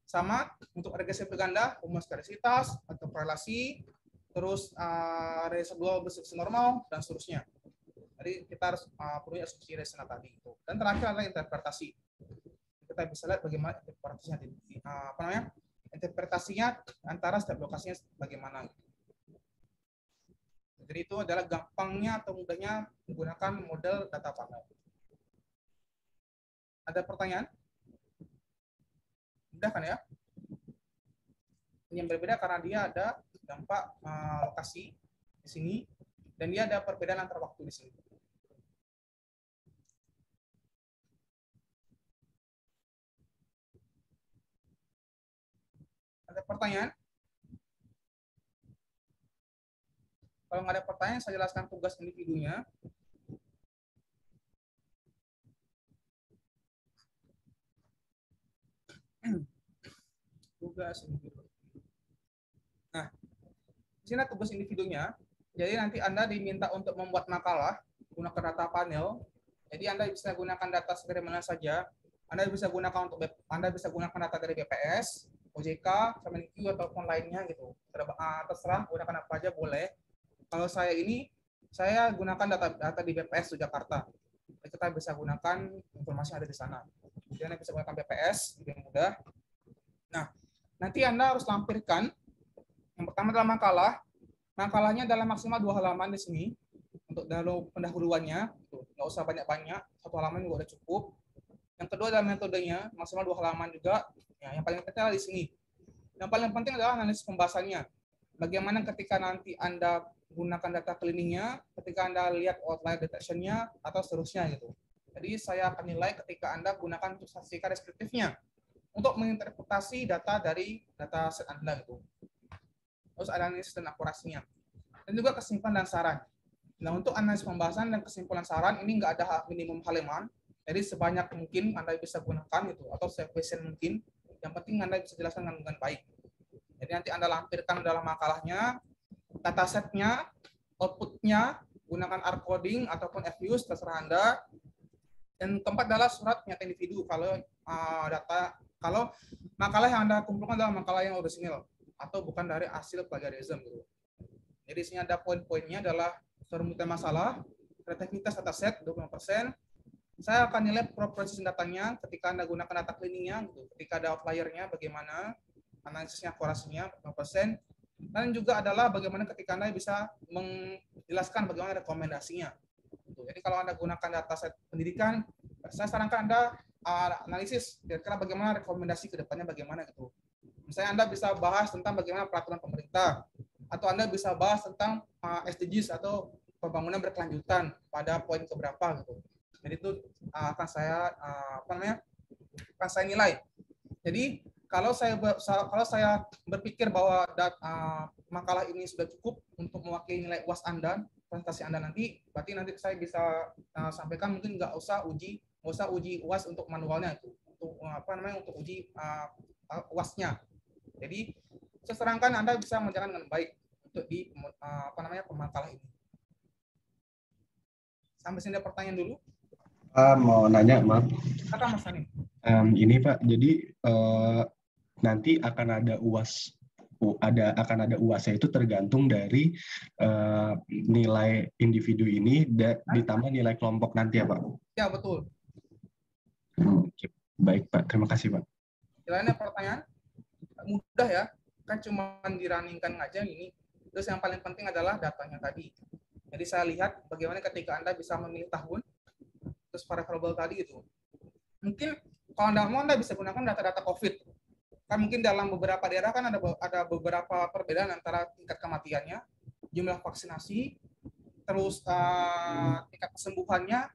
A: sama untuk regresi berganda, homosklarisitas atau korelasi, terus residual bersifat normal dan seterusnya. Jadi kita harus punya asumsi resena tadi itu. Dan terakhir adalah interpretasi. Kita bisa lihat bagaimana interpretasinya interpretasinya antara setiap lokasinya bagaimana. Jadi itu adalah gampangnya atau mudahnya menggunakan model data panel. Ada pertanyaan? Mudah kan ya? Ini yang berbeda karena dia ada dampak lokasi di sini dan dia ada perbedaan antar waktu di sini. Ada pertanyaan? Kalau nggak ada pertanyaan, saya jelaskan tugas individunya. Tugas individu. Nah, di sini tugas individunya. Jadi nanti Anda diminta untuk membuat makalah gunakan data panel. Jadi Anda bisa gunakan data dari mana saja. Anda bisa gunakan data dari BPS, OJK, Kemenq ataupun lainnya gitu. Terserah gunakan apa aja boleh. Kalau saya gunakan data di BPS Jakarta. Jadi kita bisa gunakan informasi yang ada di sana. Jadi Anda bisa gunakan BPS lebih mudah. Nah, nanti Anda harus lampirkan yang pertama adalah makalah. Makalahnya dalam maksimal 2 halaman di sini untuk dalam pendahuluannya, nggak usah banyak-banyak, 1 halaman juga udah cukup. Yang kedua adalah metodenya, maksimal 2 halaman juga. Ya, yang paling penting adalah di sini. Yang paling penting adalah analisis pembahasannya. bagaimana ketika nanti Anda gunakan data cleaningnya, ketika Anda lihat outlier detection-nya, atau seterusnya gitu. Jadi saya akan nilai ketika Anda gunakan statistika deskriptifnya untuk menginterpretasi data dari data set Anda gitu. Terus analisis dan akurasinya. Dan juga kesimpulan dan saran. Nah, untuk analisis pembahasan dan kesimpulan saran ini nggak ada minimum halaman. Jadi sebanyak mungkin Anda bisa gunakan itu atau sefisien mungkin. Yang penting Anda bisa jelaskan dengan baik. Jadi nanti Anda lampirkan dalam makalahnya, datasetnya, outputnya, gunakan R coding ataupun FUs terserah Anda. Dan keempat adalah surat nyata individu kalau kalau makalah yang Anda kumpulkan adalah makalah yang orisinil atau bukan dari hasil plagiarism gitu. Jadi sini ada poin-poinnya adalah permukaan masalah, kreativitas dataset 25%. Saya akan nilai processing datanya ketika Anda gunakan data cleaningnya gitu. Ketika ada outliernya bagaimana, analisisnya akurasinya 5%. Dan juga adalah bagaimana ketika Anda bisa menjelaskan bagaimana rekomendasinya. Jadi kalau Anda gunakan dataset pendidikan, saya sarankan Anda analisis kira-kira bagaimana rekomendasi ke depannya bagaimana gitu. Misalnya Anda bisa bahas tentang bagaimana peraturan pemerintah, atau Anda bisa bahas tentang SDGs atau pembangunan berkelanjutan pada poin keberapa gitu. Jadi itu akan saya akan saya nilai. Jadi kalau saya berpikir bahwa makalah ini sudah cukup untuk mewakili nilai UAS Anda, presentasi Anda nanti, berarti nanti saya bisa sampaikan mungkin nggak usah uji UAS untuk manualnya itu, untuk uji UAS-nya. Jadi saya sarankan Anda bisa mengerjakan dengan baik untuk di pemakalah ini. Sampai sini ada pertanyaan dulu.
D: Mau nanya, maaf.
A: Kata Mas Hani.
D: Ini Pak, jadi nanti akan ada UAS, akan ada UAS-nya itu tergantung dari nilai individu ini ditambah nilai kelompok nanti ya Pak?
A: Ya betul.
D: Oke. Baik Pak, terima kasih Pak.
A: Lainnya pertanyaan? Mudah ya, kan cuma dirunningkan aja ini. Terus yang paling penting adalah datanya tadi. Jadi saya lihat bagaimana ketika Anda bisa memilih tahun, terus variable tadi itu. Mungkin kalau Anda mau, Anda bisa gunakan data-data COVID. Kan mungkin dalam beberapa daerah kan ada beberapa perbedaan antara tingkat kematiannya, jumlah vaksinasi, terus tingkat kesembuhannya,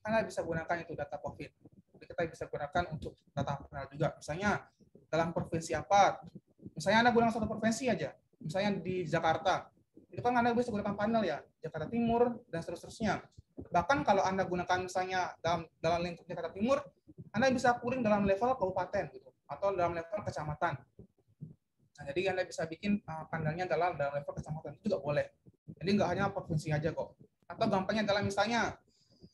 A: Anda bisa gunakan itu data COVID. Jadi kita bisa gunakan untuk data panel juga. Misalnya dalam provinsi apa? Misalnya Anda gunakan satu provinsi aja. Misalnya di Jakarta. Itu kan Anda bisa gunakan panel ya, Jakarta Timur dan seterusnya. Bahkan kalau Anda gunakan misalnya dalam lingkup Jakarta Timur, Anda bisa puring dalam level kabupaten gitu, atau dalam level kecamatan. Nah, jadi Anda bisa bikin panelnya dalam level kecamatan itu juga boleh. Jadi nggak hanya provinsi aja kok. Atau gampangnya adalah misalnya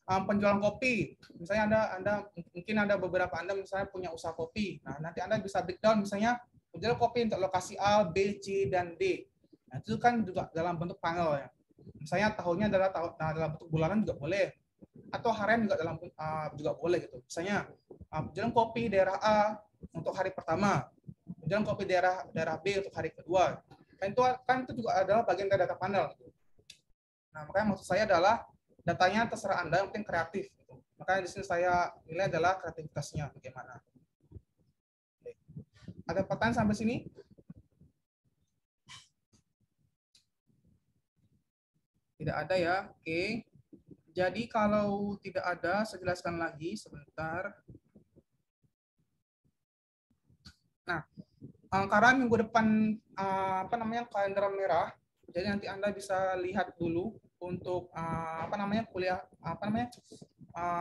A: penjualan kopi. Misalnya Anda mungkin ada beberapa Anda misalnya punya usaha kopi. Nah, nanti Anda bisa breakdown misalnya penjual kopi untuk lokasi A, B, C, dan D. Nah, itu kan juga dalam bentuk panel ya. Misalnya tahunnya adalah dalam bentuk bulanan juga boleh, atau harian juga juga boleh gitu. Misalnya penjualan kopi daerah A untuk hari pertama, penjualan kopi daerah B untuk hari kedua. Kan itu juga adalah bagian dari data panel. Gitu. Nah, makanya maksud saya adalah datanya terserah Anda, yang penting kreatif. Gitu. Makanya di sini saya nilai adalah kreativitasnya bagaimana. Oke. Ada pertanyaan sampai sini? Tidak ada ya, oke. Jadi kalau tidak ada, saya jelaskan lagi sebentar. Nah, karena minggu depan kalender merah, jadi nanti Anda bisa lihat dulu untuk kuliah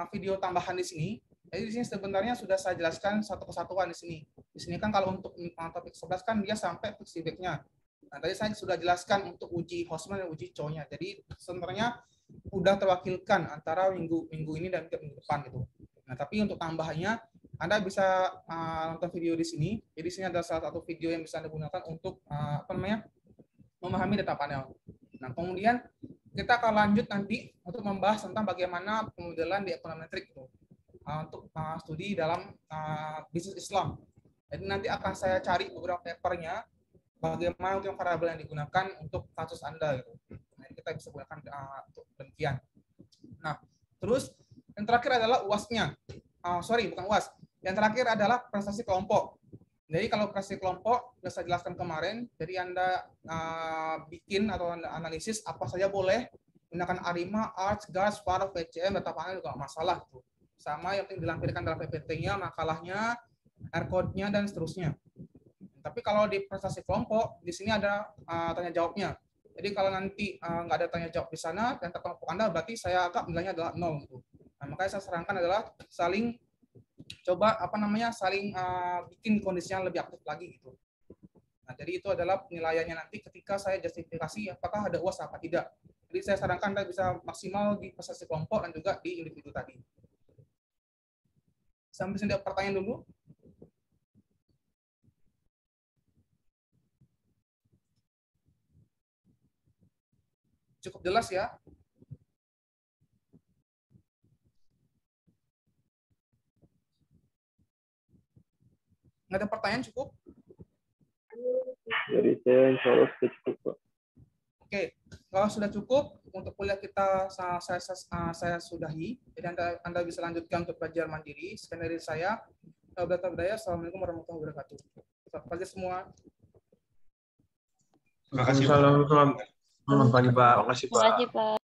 A: video tambahan di sini. Jadi di sini sebenarnya sudah saya jelaskan satu kesatuan di sini. Di sini kan kalau untuk topik 11 kan dia sampai feedback-nya. Nah, tadi saya sudah jelaskan untuk uji Hosman dan uji Chow-nya. Jadi sebenarnya udah terwakilkan antara minggu ini dan minggu depan gitu. Nah, tapi untuk tambahannya Anda bisa nonton video di sini. Jadi di sini ada salah satu video yang bisa Anda gunakan untuk memahami data panel. Nah, kemudian kita akan lanjut nanti untuk membahas tentang bagaimana pemodelan di ekonometrik itu untuk studi dalam bisnis Islam. Jadi nanti akan saya cari beberapa papernya bagaimana untuk variabel yang digunakan untuk kasus Anda gitu. Nah, kita bisa gunakan untuk demikian. Nah, terus yang terakhir adalah UAS-nya. Bukan UAS. Yang terakhir adalah prestasi kelompok. Jadi kalau prestasi kelompok sudah saya jelaskan kemarin, jadi Anda bikin atau Anda analisis apa saja boleh, gunakan ARIMA, ARTS, GAS, FAR, VCM, data panel juga nggak masalah tuh. Sama yang dilampirkan dalam PPT-nya, makalahnya, R-code-nya, dan seterusnya. Tapi kalau di prestasi kelompok, di sini ada tanya jawabnya. Jadi kalau nanti nggak ada tanya jawab di sana, dan kelompok Anda berarti saya anggap nilainya adalah 0 gitu. Nah, makanya saya sarankan adalah saling saling bikin kondisinya lebih aktif lagi gitu. Nah, jadi itu adalah penilaiannya nanti ketika saya justifikasi apakah ada UAS apa tidak. Jadi saya sarankan Anda bisa maksimal di prestasi kelompok dan juga di individu tadi. Sampai sini pertanyaan dulu. Cukup jelas ya? Nggak ada pertanyaan cukup?
B: Dari saya insya Allah sudah cukup, Pak.
A: Oke, kalau sudah cukup untuk kuliah kita saya sudahi. Jadi Anda bisa lanjutkan untuk belajar mandiri. Sekian dari saya. Assalamualaikum warahmatullahi wabarakatuh. Selamat pagi semua.
E: Terima kasih, Pak. Selamat pagi, Pak. Terima kasih, Pak.
C: Terima kasih, Pak.